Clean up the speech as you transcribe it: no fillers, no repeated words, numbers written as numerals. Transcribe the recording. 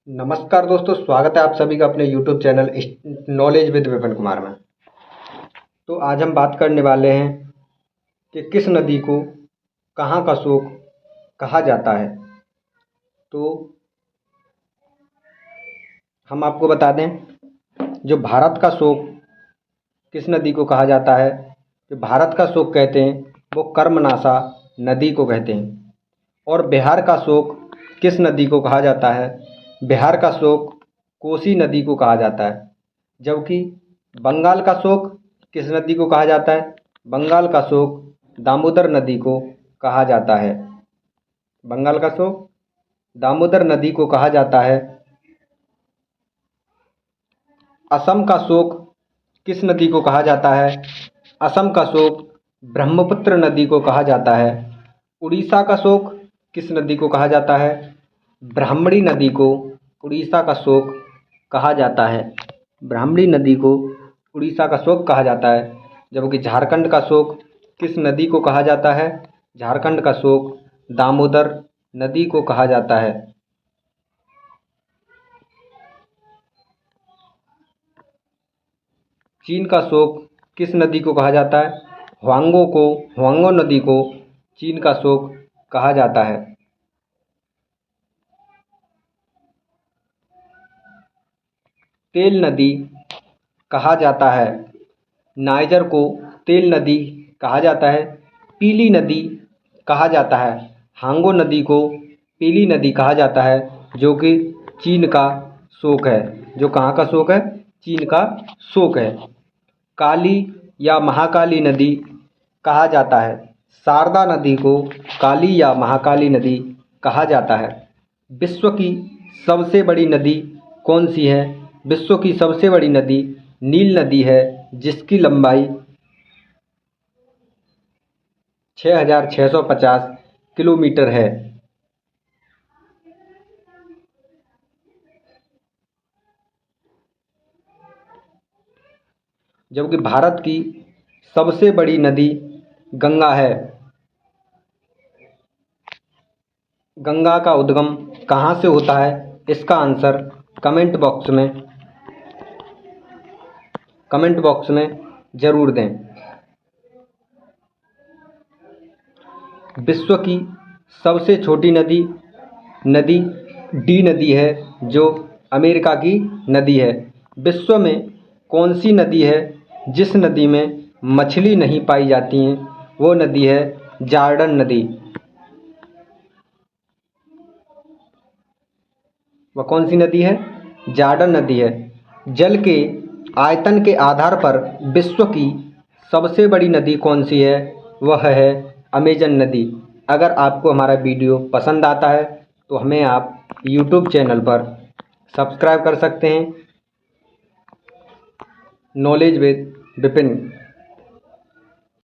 नमस्कार दोस्तों, स्वागत है आप सभी का अपने YouTube channel knowledge with Vipin Kumar में। तो आज हम बात करने वाले हैं कि किस नदी को कहाँ का शोक कहा जाता है। तो हम आपको बता दें, जो भारत का शोक किस नदी को कहा जाता है, जो भारत का शोक कहते हैं वो कर्मनाशा नदी को कहते हैं। और बिहार का शोक किस नदी को कहा जाता है? बिहार का शोक कोसी नदी को कहा जाता है। जबकि बंगाल का शोक किस नदी को कहा जाता है? बंगाल का शोक दामोदर नदी को कहा जाता है। बंगाल का शोक दामोदर नदी को कहा जाता है। असम का शोक किस नदी को कहा जाता है? असम का शोक ब्रह्मपुत्र नदी को कहा जाता है। उड़ीसा का शोक किस नदी को कहा जाता है? ब्राह्मणी नदी को उड़ीसा का शोक कहा जाता है। ब्राह्मणी नदी को उड़ीसा का शोक कहा जाता है। जबकि झारखंड का शोक किस नदी को कहा जाता है? झारखंड का शोक दामोदर नदी को कहा जाता है। चीन का शोक किस नदी को कहा जाता है? हुआंगो नदी को चीन का शोक कहा जाता है। तेल नदी कहा जाता है। नाइजर को तेल नदी कहा जाता है। पीली नदी कहा जाता है। हांगो नदी को पीली नदी कहा जाता है, जो कि चीन का शोक है। जो कहाँ का शोक है? चीन का शोक है। काली या महाकाली नदी कहा जाता है। शारदा नदी को काली या महाकाली नदी कहा जाता है। विश्व की सबसे बड़ी नदी कौन सी है? विश्व की सबसे बड़ी नदी नील नदी है, जिसकी लंबाई 6,650 किलोमीटर है। जबकि भारत की सबसे बड़ी नदी गंगा है। गंगा का उद्गम कहाँ से होता है? इसका आंसर कमेंट बॉक्स में ज़रूर दें। विश्व की सबसे छोटी नदी डी नदी है, जो अमेरिका की नदी है। विश्व में कौन सी नदी है जिस नदी में मछली नहीं पाई जाती हैं? वो नदी है जॉर्डन नदी। वह कौन सी नदी है? जॉर्डन नदी है। जल के आयतन के आधार पर विश्व की सबसे बड़ी नदी कौन सी है? वह है अमेजन नदी। अगर आपको हमारा वीडियो पसंद आता है तो हमें आप यूट्यूब चैनल पर सब्सक्राइब कर सकते हैं, नॉलेज विद विपिन।